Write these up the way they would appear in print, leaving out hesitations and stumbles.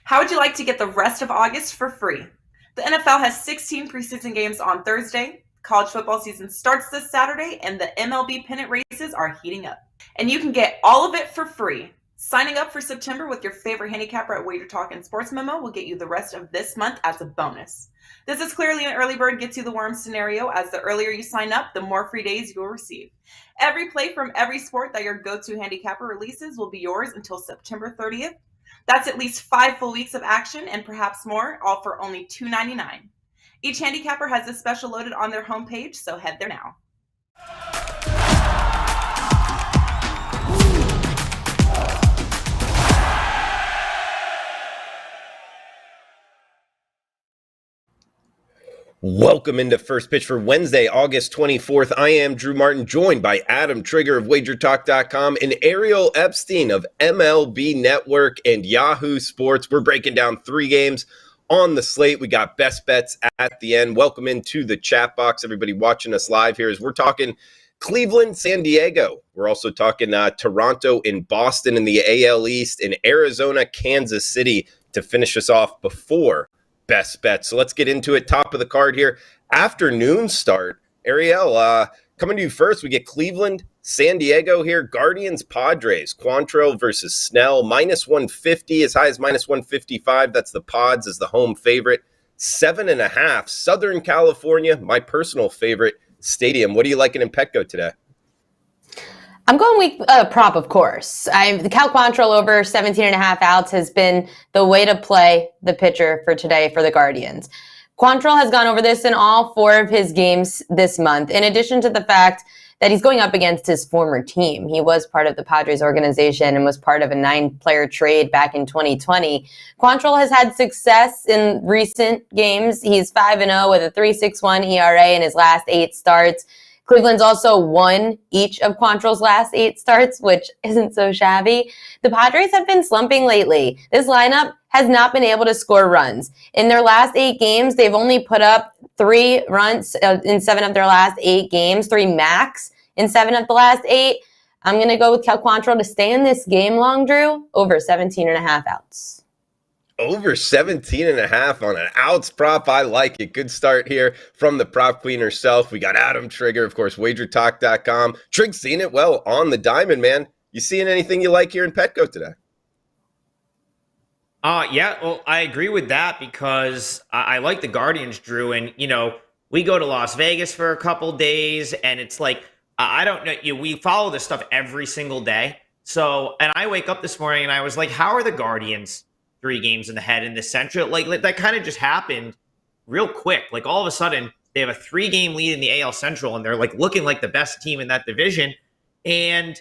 How would you like to get the rest of August for free? The NFL has 16 preseason games on Thursday. College football season starts this Saturday, and the MLB pennant races are heating up. And you can get all of it for free. Signing up for September with your favorite handicapper at WagerTalk and Sports Memo will get you the rest of this month as a bonus. This is clearly an early bird gets you the worm scenario, as the earlier you sign up, the more free days you'll receive. Every play from every sport that your go-to handicapper releases will be yours until September 30th. That's at least 5 full weeks of action and perhaps more, all for only $2.99. Each handicapper has this special loaded on their homepage, so head there now. Welcome into First Pitch for Wednesday, August 24th. I am Drew Martin, joined by Adam Trigger of WagerTalk.com and Ariel Epstein of MLB Network and Yahoo Sports. We're breaking down 3 games on the slate. We got best bets at the end. Welcome into the chat box, everybody watching us live here, as we're talking Cleveland, San Diego. We're also talking Toronto and Boston in the AL East, and Arizona, Kansas City to finish us off before best bets. So let's get into it. Top of the card here. Afternoon start. Ariel, coming to you first. We get Cleveland, San Diego here. Guardians, Padres. Quantrill versus Snell. Minus 150 as high as minus 155. That's the Pods as the home favorite. 7.5. Southern California, my personal favorite stadium. What are you liking in Petco today? I'm going week prop, of course. The Cal Quantrill over 17.5 outs has been the way to play the pitcher for today for the Guardians. Quantrill has gone over this in all 4 of his games this month, in addition to the fact that he's going up against his former team. He was part of the Padres organization and was part of a 9-player trade back in 2020. Quantrill has had success in recent games. He's 5-0 with a 3.61 ERA in his last 8 starts. Cleveland's also won each of Quantrill's last 8 starts, which isn't so shabby. The Padres have been slumping lately. This lineup has not been able to score runs. In their last 8 games, they've only put up 3 runs in 7 of their last 8 games, 3 max in 7 of the last 8. I'm going to go with Cal Quantrill to stay in this game long, Drew, over 17.5 outs. Over 17.5 on an outs prop. I like it. Good start here from the prop queen herself. We got Adam Trigger, of course, WagerTalk.com. Trig seeing it well on the diamond, man. You seeing anything you like here in Petco today? Yeah, well, I agree with that because I like the Guardians, Drew. And, we go to Las Vegas for a couple days, and it's like, I don't know, we follow this stuff every single day. So, and I wake up this morning and I was like, how are the Guardians 3 games in the head in the Central? Like that kind of just happened real quick. Like all of a sudden they have a 3-game lead in the AL Central and they're like looking like the best team in that division. And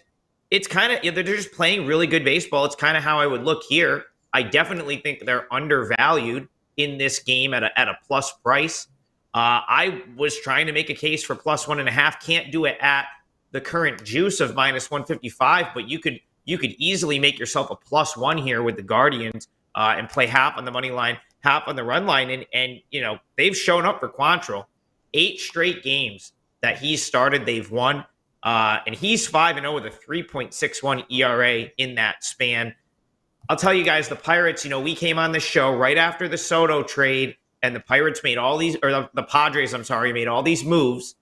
it's kind of, they're just playing really good baseball. It's kind of how I would look here. I definitely think they're undervalued in this game at a plus price. I was trying to make a case for plus 1.5. Can't do it at the current juice of minus 155, but you could easily make yourself a plus 1 here with the Guardians. And play half on the money line, half on the run line. And they've shown up for Quantrill. 8 straight games that he's started, they've won. And he's 5-0 with a 3.61 ERA in that span. I'll tell you guys, the Pirates, we came on the show right after the Soto trade, and the Pirates made all these, or the Padres, made all these moves.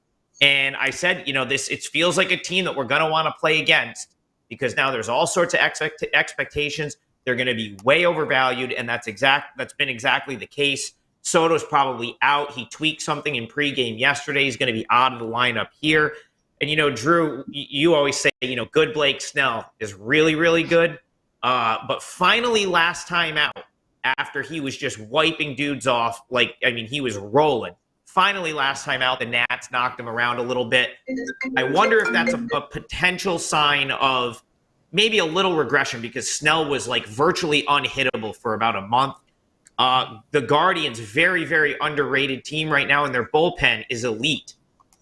And I said, it feels like a team that we're going to want to play against because now there's all sorts of expectations. They're going to be way overvalued, and that's been exactly the case. Soto's probably out. He tweaked something in pregame yesterday. He's going to be out of the lineup here. And, Drew, you always say, good Blake Snell is really, really good. But finally last time out, after he was just wiping dudes off, he was rolling. Finally last time out, the Nats knocked him around a little bit. I wonder if that's a potential sign of maybe a little regression because Snell was virtually unhittable for about a month. The Guardians, very, very underrated team right now, and their bullpen is elite.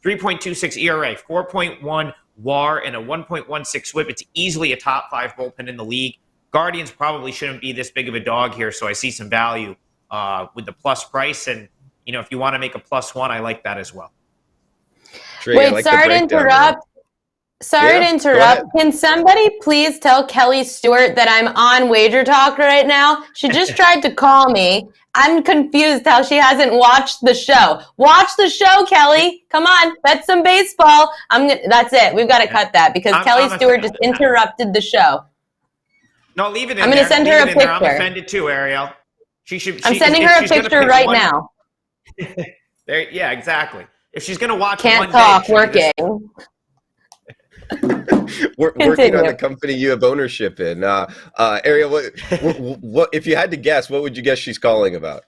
3.26 ERA, 4.1 WAR, and a 1.16 whip. It's easily a top 5 bullpen in the league. Guardians probably shouldn't be this big of a dog here, so I see some value with the plus price. And, if you want to make a plus 1, I like that as well. Wait, sorry to interrupt. Sorry to interrupt. Can somebody please tell Kelly Stewart that I'm on Wager Talk right now? She just tried to call me. I'm confused how she hasn't watched the show. Watch the show, Kelly. Come on, bet some baseball. That's it. We've got to cut that because Kelly Stewart just interrupted the show. No, leave it in I'm going to send her a picture. I'm offended too, Ariel. I'm sending her a picture right now. Yeah, exactly. If she's going to watch Can't talk, working. Working on the company you have ownership in. Ariel, what if you had to guess, what would you guess she's calling about?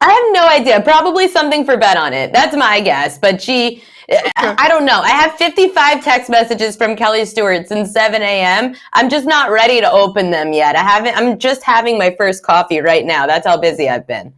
I have no idea. Probably something for bet on it. That's my guess. But I don't know. I have 55 text messages from Kelly Stewart since 7 a.m. I'm just not ready to open them yet. I'm just having my first coffee right now. That's how busy I've been.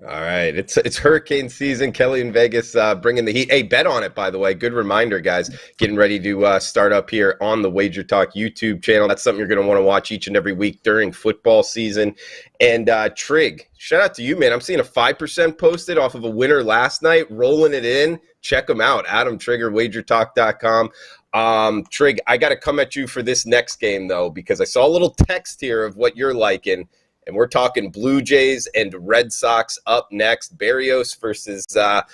All right. It's hurricane season. Kelly in Vegas bringing the heat. Hey, bet on it, by the way. Good reminder, guys. Getting ready to start up here on the Wager Talk YouTube channel. That's something you're going to want to watch each and every week during football season. And Trig, shout out to you, man. I'm seeing a 5% posted off of a winner last night, rolling it in. Check them out. Adam Trigger, WagerTalk.com. Trig, I got to come at you for this next game, though, because I saw a little text here of what you're liking. And we're talking Blue Jays and Red Sox up next. Berrios versus a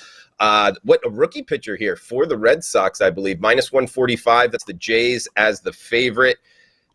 rookie pitcher here for the Red Sox, I believe. -145. That's the Jays as the favorite.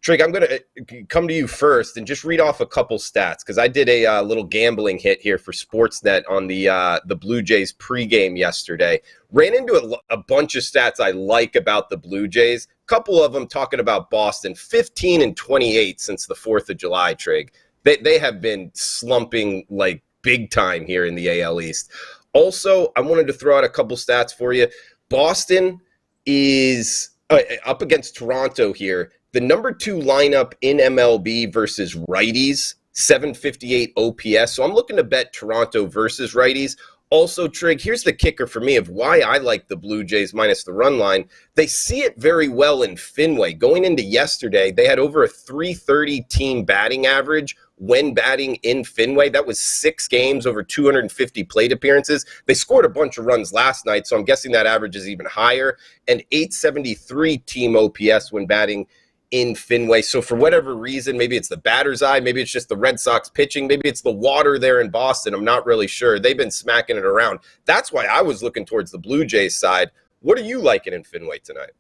Trig, I'm going to come to you first and just read off a couple stats because I did a little gambling hit here for Sportsnet on the Blue Jays pregame yesterday. Ran into a bunch of stats I like about the Blue Jays. A couple of them talking about Boston, 15-28 since the 4th of July, Trig. They have been slumping like big time here in the AL East. Also, I wanted to throw out a couple stats for you. Boston is up against Toronto here. The number 2 lineup in MLB versus righties, 758 OPS. So I'm looking to bet Toronto versus righties. Also, Trig, here's the kicker for me of why I like the Blue Jays minus the run line. They see it very well in Fenway. Going into yesterday, they had over a .330 team batting average when batting in Fenway. That was 6 games, over 250 plate appearances. They scored a bunch of runs last night, so I'm guessing that average is even higher. And 873 team OPS when batting in Fenway. So for whatever reason, maybe it's the batter's eye, maybe it's just the Red Sox pitching, maybe it's the water there in Boston. I'm not really sure. They've been smacking it around. That's why I was looking towards the Blue Jays side. What are you liking in Fenway tonight?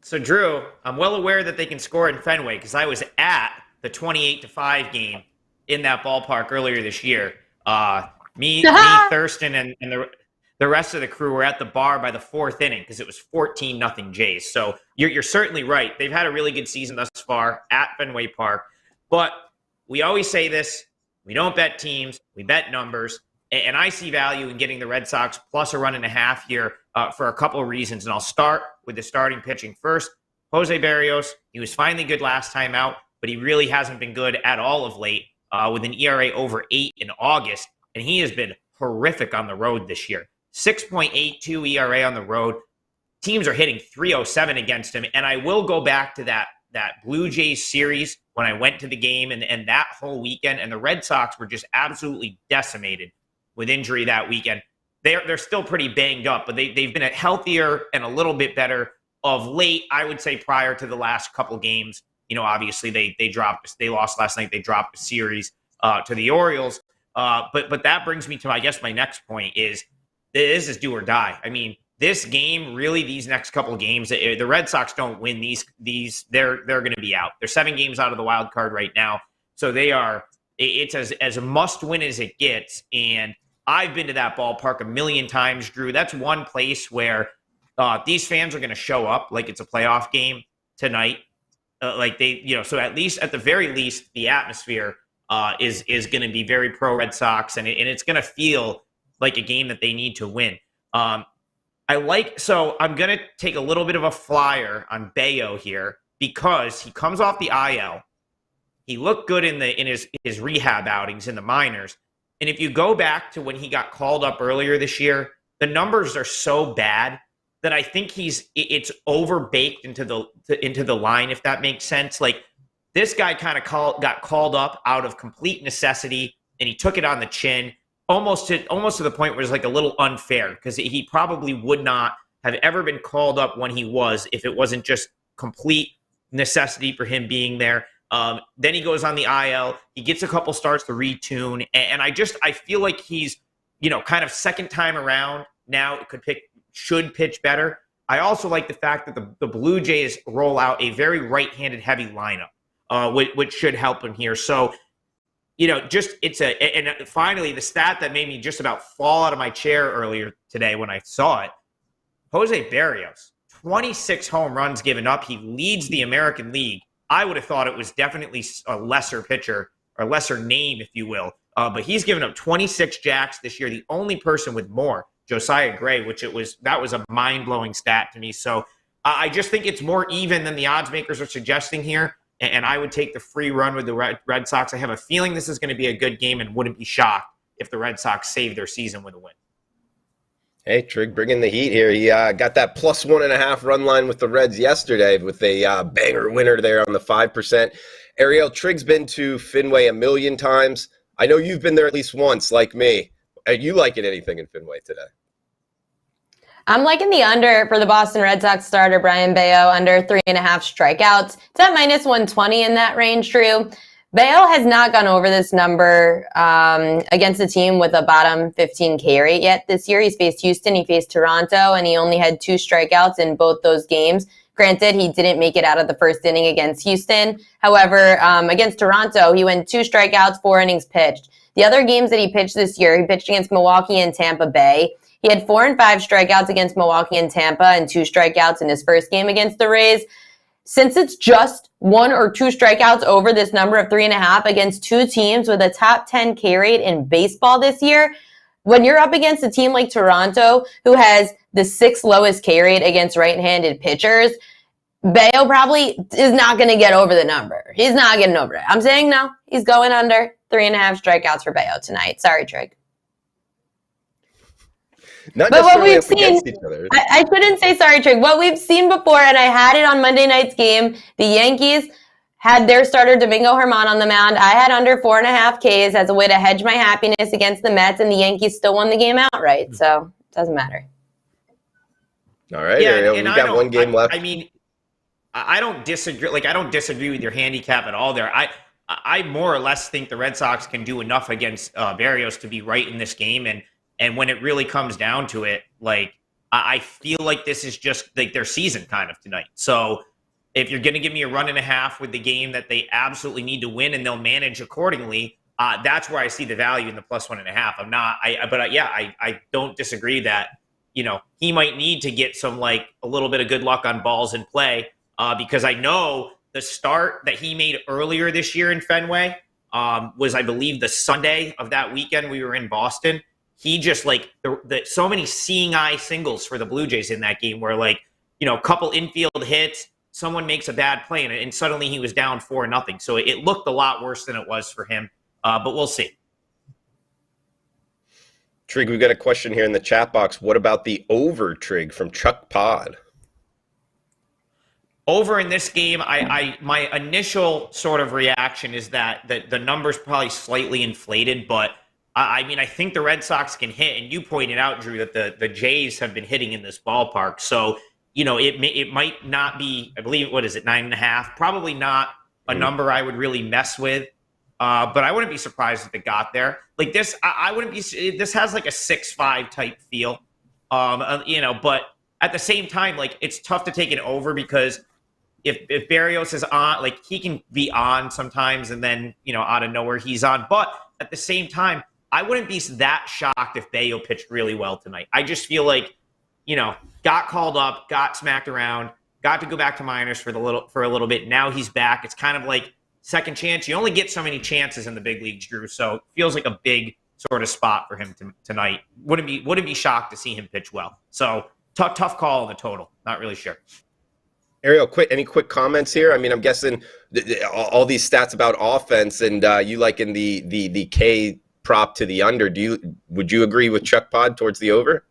So, Drew, I'm well aware that they can score in Fenway because I was at the 28-5 game in that ballpark earlier this year. Me, Thurston, and the rest of the crew were at the bar by the 4th inning because it was 14-0 Jays. So you're certainly right. They've had a really good season thus far at Fenway Park. But we always say this. We don't bet teams. We bet numbers. And I see value in getting the Red Sox plus a run and a half here for a couple of reasons. And I'll start with the starting pitching first. Jose Berrios, he was finally good last time out, but he really hasn't been good at all of late with an ERA over 8 in August. And he has been horrific on the road this year. 6.82 ERA on the road. Teams are hitting .307 against him. And I will go back to that Blue Jays series when I went to the game and that whole weekend. And the Red Sox were just absolutely decimated with injury that weekend. They're still pretty banged up, but they've been healthier and a little bit better of late. I would say prior to the last couple games, obviously they lost last night. They dropped the series to the Orioles. But that brings me to, I guess, my next point is this is do or die. I mean, this game, really, these next couple games, the Red Sox don't win these, they're going to be out. They're 7 games out of the wild card right now. So it's as a must win as it gets. And I've been to that ballpark a million times, Drew. That's one place where these fans are going to show up like it's a playoff game tonight. So at the very least, the atmosphere is going to be very pro Red Sox, and it's going to feel like a game that they need to win. So I'm going to take a little bit of a flyer on Bayo here because he comes off the IL. He looked good in his rehab outings in the minors. And if you go back to when he got called up earlier this year, the numbers are so bad that I think it's overbaked into the line, if that makes sense. Like, this guy kind of got called up out of complete necessity, and he took it on the chin, almost to the point where it's like a little unfair because he probably would not have ever been called up when he was, if it wasn't just complete necessity for him being there. Then he goes on the IL. He gets a couple starts to retune. And I feel like he's, kind of second time around now should pitch better. I also like the fact that the Blue Jays roll out a very right-handed heavy lineup, which should help him here. So, and finally, the stat that made me just about fall out of my chair earlier today when I saw it, Jose Berrios, 26 home runs given up. He leads the American League. I would have thought it was definitely a lesser pitcher, or lesser name, if you will. But he's given up 26 jacks this year. The only person with more, Josiah Gray, that was a mind-blowing stat to me. So I just think it's more even than the odds makers are suggesting here. And I would take the free run with the Red Sox. I have a feeling this is going to be a good game and wouldn't be shocked if the Red Sox save their season with a win. Hey, Trig, bringing the heat here. He got that plus 1.5 run line with the Reds yesterday with a banger winner there on the 5%. Ariel, Trig's been to Fenway a million times. I know you've been there at least once, like me. Are you liking anything in Fenway today? I'm liking the under for the Boston Red Sox starter, Brian Bayo, under 3.5 strikeouts. It's at minus 120 in that range, Drew. Bayo has not gone over this number against a team with a bottom 15 K rate yet this year. He's faced Houston, he faced Toronto, and he only had 2 strikeouts in both those games. Granted, he didn't make it out of the first inning against Houston. However, against Toronto, he went 2 strikeouts, 4 innings pitched. The other games that he pitched this year, he pitched against Milwaukee and Tampa Bay. He had 4 and 5 strikeouts against Milwaukee and Tampa and 2 strikeouts in his first game against the Rays. Since it's just 1 or 2 strikeouts over this number of 3.5 against 2 teams with a top 10 K rate in baseball this year, when you're up against a team like Toronto, who has the 6th lowest K rate against right-handed pitchers, Bayo probably is not going to get over the number. He's not getting over it. I'm saying no. He's going under 3.5 strikeouts for Bayo tonight. Sorry, Trig. But what we've seen, I shouldn't say sorry, Trig. What we've seen before, and I had it on Monday night's game, the Yankees had their starter Domingo Germán on the mound. I had under 4.5 Ks as a way to hedge my happiness against the Mets, and the Yankees still won the game outright. So it doesn't matter. All right, Ariel, we got one game left. I mean, I don't disagree. I don't disagree with your handicap at all there. I more or less think the Red Sox can do enough against Berrios to be right in this game. And when it really comes down to it, I feel like this is just their season kind of tonight. So if you're going to give me a 1.5 with the game that they absolutely need to win and they'll manage accordingly, that's where I see the value in the plus 1.5. I don't disagree that, he might need to get some a little bit of good luck on balls in play because I know the start that he made earlier this year in Fenway was, I believe, the Sunday of that weekend we were in Boston. He just so many seeing eye singles for the Blue Jays in that game where a couple infield hits, someone makes a bad play and suddenly he was down 4-0. So it looked a lot worse than it was for him, but we'll see. Trig, we've got a question here in the chat box. What about the over, Trig, from Chuck Pod? Over in this game, my initial sort of reaction is that the number's probably slightly inflated, but I think the Red Sox can hit, and you pointed out, Drew, that the Jays have been hitting in this ballpark. So, it might not be, I believe, 9.5? Probably not a number I would really mess with. But I wouldn't be surprised if it got there. This, I wouldn't be. This has a 6-5 type feel, But at the same time, it's tough to take it over because if Berrios is on, he can be on sometimes, and then out of nowhere he's on. But at the same time, I wouldn't be that shocked if Bayo pitched really well tonight. I just feel got called up, got smacked around, got to go back to minors for a little bit. Now he's back. It's kind of second chance. You only get so many chances in the big leagues, Drew. So it feels like a big sort of spot for him tonight. Wouldn't be shocked to see him pitch well. So tough call on the total. Not really sure. Ariel, any quick comments here? I mean, I'm guessing all these stats about offense, and you liking the K prop to the under. Would you agree with Chuck Pod towards the over?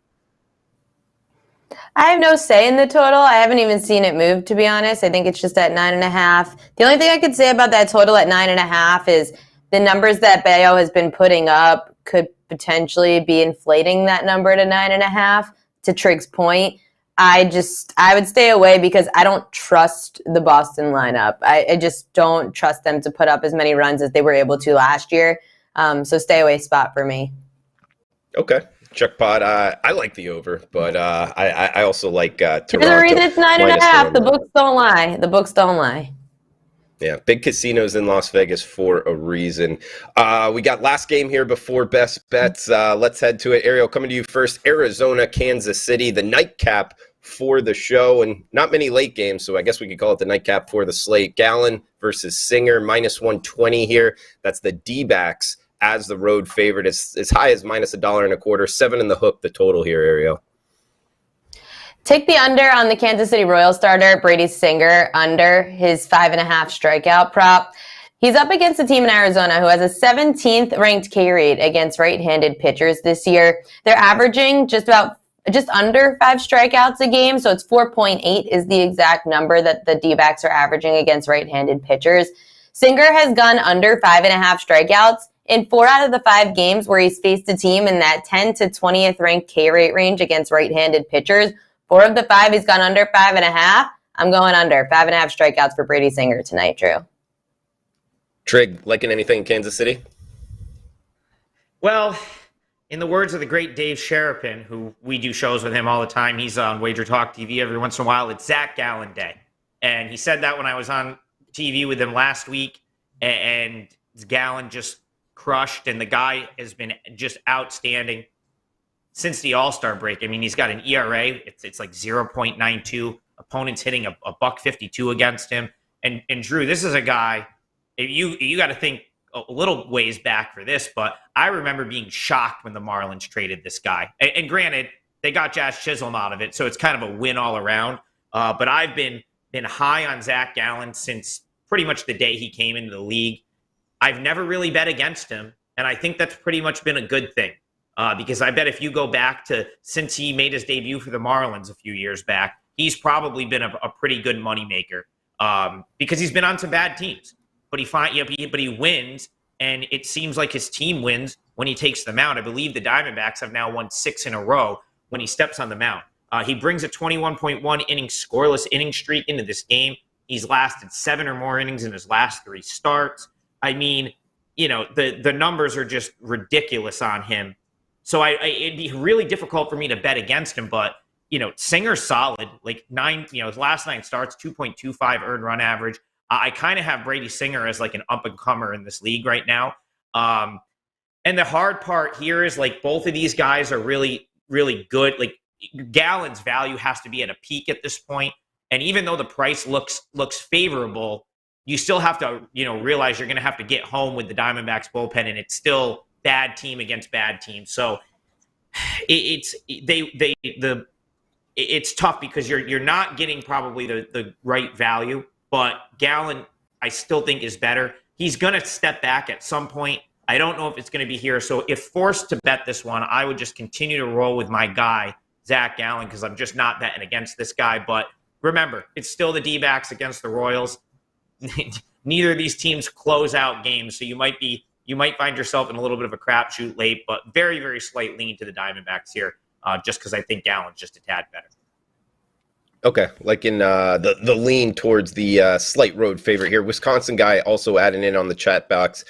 I have no say in the total. I haven't even seen it move, to be honest. I think it's just at 9.5. The only thing I could say about that total at 9.5 is the numbers that Bayo has been putting up could potentially be inflating that number to 9.5. To Trig's point, I would stay away because I don't trust the Boston lineup. I just don't trust them to put up as many runs as they were able to last year. So stay away spot for me. Okay. Chuck Pod, I like the over, but I also like Toronto. There's a reason it's 9.5. The books don't lie. The books don't lie. Yeah, big casinos in Las Vegas for a reason. We got last game here before best bets. Let's head to it. Ariel, coming to you first. Arizona, Kansas City, the nightcap for the show, and not many late games, so I guess we could call it the nightcap for the slate. Gallen versus Singer, minus 120 here. That's the D-backs as the road favorite. It's as high as minus $1.25. 7 in the hook, the total here, Ariel. Take the under on the Kansas City Royals starter, Brady Singer, under his 5.5 strikeout prop. He's up against a team in Arizona who has a 17th ranked K rate against right-handed pitchers this year. They're averaging just under 5 strikeouts a game, so it's 4.8 is the exact number that the D-backs are averaging against right-handed pitchers. Singer has gone under 5.5 strikeouts in 4 out of the 5 games where he's faced a team in that 10 to 20th ranked K rate range against right-handed pitchers. 4 of the 5, he's gone under 5.5. I'm going under 5.5 strikeouts for Brady Singer tonight, Drew. Trig, liking anything in Kansas City? Well, in the words of the great Dave Sherapin, who we do shows with him all the time, he's on WagerTalk TV every once in a while, it's Zach Gallen Day. And he said that when I was on TV with him last week, and Gallen just crushed, and the guy has been just outstanding since the All-Star break. I mean, he's got an ERA. It's like 0.92. Opponents hitting a $1.52 against him. And Drew, this is a guy, you got to think a little ways back for this, but I remember being shocked when the Marlins traded this guy. And granted, they got Josh Chisholm out of it, so it's kind of a win all around. But I've been high on Zach Gallen since pretty much the day he came into the league. I've never really bet against him, and I think that's pretty much been a good thing. Because I bet if you go back to since he made his debut for the Marlins a few years back, he's probably been a pretty good moneymaker because he's been on some bad teams. But he wins, and it seems like his team wins when he takes the mound. I believe the Diamondbacks have now won 6 in a row when he steps on the mound. He brings a 21.1 inning scoreless inning streak into this game. He's lasted 7 or more innings in his last 3 starts. I mean, the numbers are just ridiculous on him. So it'd be really difficult for me to bet against him, but Singer's solid. Like his last 9 starts, 2.25 earned run average. I kind of have Brady Singer as like an up and comer in this league right now. And the hard part here is like both of these guys are really, really good. Like Gallen's value has to be at a peak at this point, and even though the price looks favorable, you still have to realize you're going to have to get home with the Diamondbacks bullpen, and it's still bad team against bad team. So it's tough because you're not getting probably the right value, but Gallen I still think is better. He's going to step back at some point. I don't know if it's going to be here. So if forced to bet this one, I would just continue to roll with my guy, Zach Gallen, because I'm just not betting against this guy. But remember, it's still the D-backs against the Royals. Neither of these teams close out games, so you might find yourself in a little bit of a crapshoot late, but very, very slight lean to the Diamondbacks here, just because I think Gallen's just a tad better. Okay, like in the lean towards the slight road favorite here. Wisconsin guy also adding in on the chat box.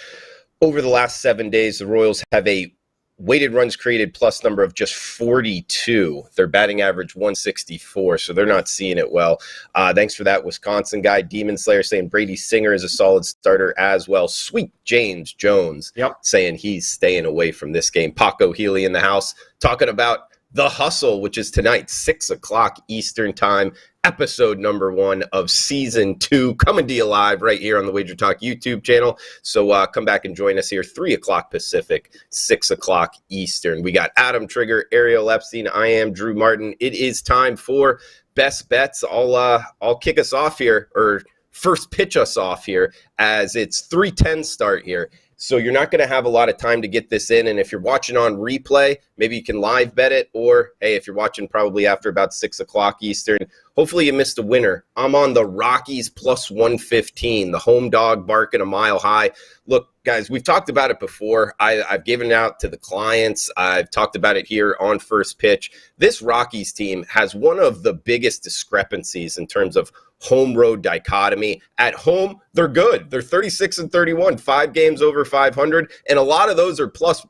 Over the last 7 days, the Royals have a weighted runs created plus number of just 42. Their batting average 164, so they're not seeing it well. Thanks for that, Wisconsin guy. Demon Slayer saying Brady Singer is a solid starter as well. Sweet James Jones saying he's staying away from this game. Paco Healy in the house talking about The Hustle, which is tonight, 6 o'clock Eastern time, episode number 1 of season 2, coming to you live right here on the WagerTalk YouTube channel. So come back and join us here, 3 o'clock Pacific, 6 o'clock Eastern. We got Adam Trigger, Ariel Epstein. I am Drew Martin. It is time for best bets. I'll kick us off here, or first pitch us off here, as it's 3:10 start here. So you're not going to have a lot of time to get this in. And if you're watching on replay, maybe you can live bet it. Or, hey, if you're watching probably after about 6 o'clock Eastern, hopefully you missed a winner. I'm on the Rockies plus 115, the home dog barking a mile high. Look, guys, we've talked about it before. I've given it out to the clients. I've talked about it here on First Pitch. This Rockies team has one of the biggest discrepancies in terms of home-road dichotomy. At home, they're good. They're 36-31, 5 games over 500, and a lot of those are plus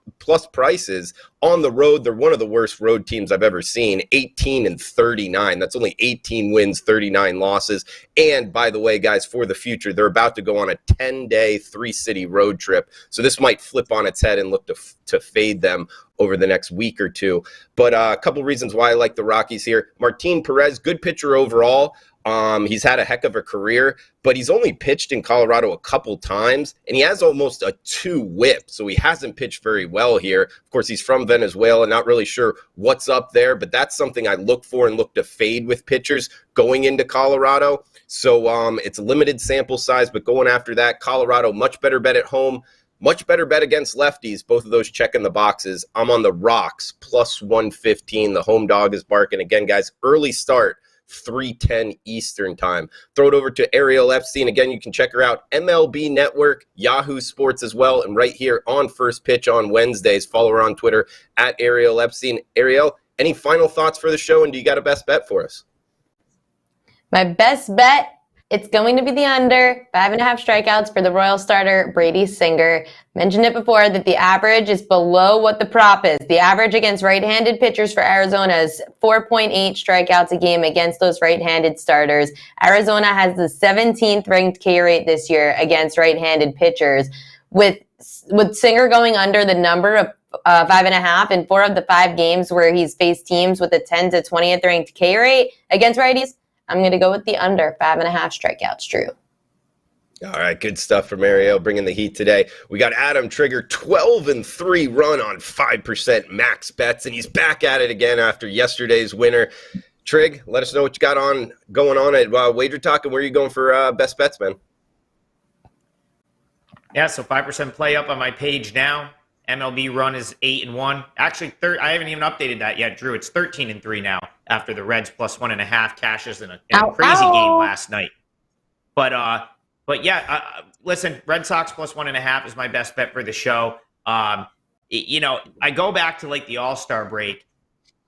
prices. On the road, they're one of the worst road teams I've ever seen, 18-39. That's only 18 wins, 39 losses. And by the way, guys, for the future, they're about to go on a 10-day, 3-city road trip. So this might flip on its head and look to fade them over the next week or two. But a couple reasons why I like the Rockies here. Martin Perez, good pitcher overall. He's had a heck of a career, but he's only pitched in Colorado a couple times, and he has almost a 2 whip, so he hasn't pitched very well here. Of course, he's from Venezuela, not really sure what's up there, but that's something I look for and look to fade with pitchers going into Colorado. So it's a limited sample size, but going after that, Colorado, much better bet at home, much better bet against lefties. Both of those checking the boxes. I'm on the Rocks, plus 115. The home dog is barking. Again, guys, early start. 3:10 Eastern time. Throw it over to Ariel Epstein. Again, you can check her out. MLB Network, Yahoo Sports as well. And right here on First Pitch on Wednesdays. Follow her on Twitter at Ariel Epstein. Ariel, any final thoughts for the show? And do you got a best bet for us? My best bet, it's going to be the under 5.5 strikeouts for the Royal starter, Brady Singer. Mentioned it before that the average is below what the prop is. The average against right-handed pitchers for Arizona is 4.8 strikeouts a game against those right-handed starters. Arizona has the 17th ranked K rate this year against right-handed pitchers. With Singer going under the number of 5.5 in 4 of the 5 games where he's faced teams with a 10 to 20th ranked K rate against righties, I'm going to go with the under 5.5 strikeouts, Drew. All right, good stuff from Ariel, bringing the heat today. We got Adam Trigger, 12-3 run on 5% max bets, and he's back at it again after yesterday's winner. Trig, let us know what you got going on at WagerTalk, and where are you going for best bets, man? Yeah, so 5% play up on my page now. MLB run is 8-1. Actually, I haven't even updated that yet, Drew. It's 13-3 now after the Reds plus 1.5 cashes in a crazy game last night. But yeah, listen, Red Sox plus 1.5 is my best bet for the show. I go back to like the All-Star break.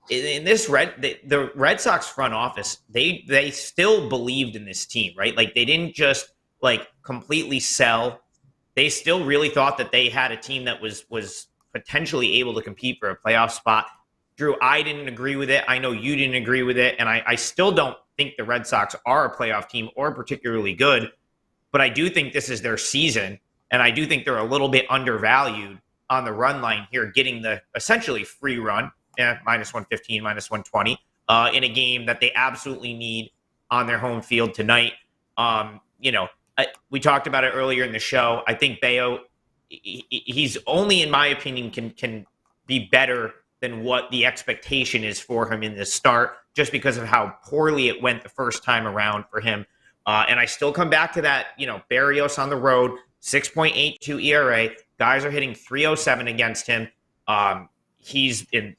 In this the Red Sox front office, they still believed in this team, right? Like they didn't just like completely sell. They still really thought that they had a team that was potentially able to compete for a playoff spot. Drew, I didn't agree with it. I know you didn't agree with it. And I still don't think the Red Sox are a playoff team or particularly good. But I do think this is their season. And I do think they're a little bit undervalued on the run line here, getting the essentially free run, minus 115, minus 120, in a game that they absolutely need on their home field tonight. We talked about it earlier in the show. I think Bayo, he's only, in my opinion, can be better than what the expectation is for him in this start, just because of how poorly it went the first time around for him. And I still come back to that, Barrios on the road, 6.82 ERA. Guys are hitting 307 against him.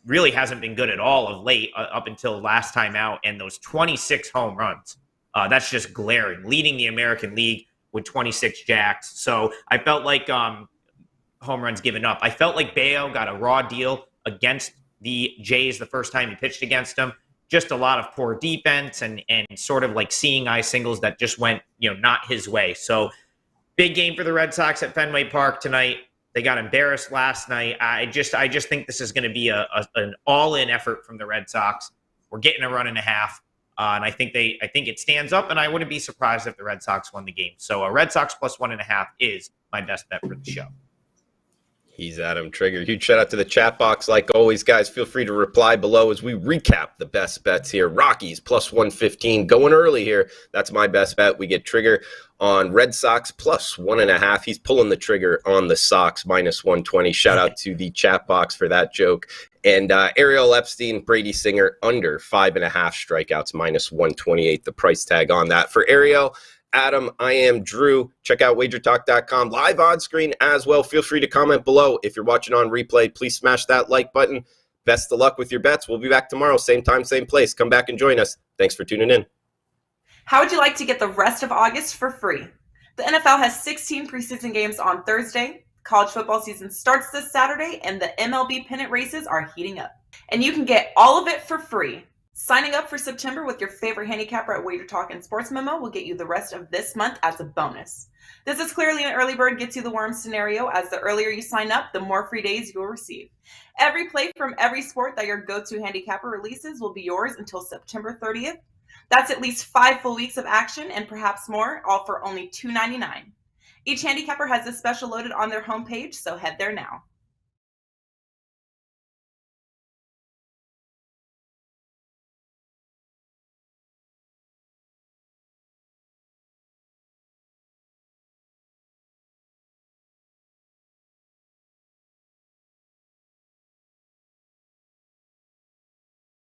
Really hasn't been good at all of late up until last time out, and those 26 home runs. That's just glaring, leading the American League with 26 jacks. So I felt like home runs given up. I felt like Bayo got a raw deal against the Jays the first time he pitched against them. Just a lot of poor defense and sort of like seeing eye singles that just went, not his way. So big game for the Red Sox at Fenway Park tonight. They got embarrassed last night. I just think this is going to be an all-in effort from the Red Sox. We're getting a run and a half. And I think it stands up, and I wouldn't be surprised if the Red Sox won the game. So a Red Sox plus 1.5 is my best bet for the show. He's Adam Trigger. Huge shout out to the chat box. Like always, guys, feel free to reply below as we recap the best bets here. Rockies plus 115 going early here. That's my best bet. We get Trigger on Red Sox plus 1.5. He's pulling the trigger on the Sox minus 120. Shout out to the chat box for that joke. And Ariel Epstein, Brady Singer under 5.5 strikeouts minus 128. The price tag on that for Ariel. Adam, I am Drew. Check out WagerTalk.com. Live on screen as well. Feel free to comment below. If you're watching on replay, please smash that like button. Best of luck with your bets. We'll be back tomorrow, same time, same place. Come back and join us. Thanks for tuning in. How would you like to get the rest of August for free? The NFL has 16 preseason games on Thursday, College football season starts this Saturday, and the MLB pennant races are heating up. And you can get all of it for free. Signing up for September with your favorite handicapper at WagerTalk and Sports Memo will get you the rest of this month as a bonus. This is clearly an early bird gets you the worm scenario, as the earlier you sign up, the more free days you will receive. Every play from every sport that your go-to handicapper releases will be yours until September 30th. That's at least 5 full weeks of action and perhaps more, all for only $2.99. Each handicapper has this special loaded on their homepage, so head there now.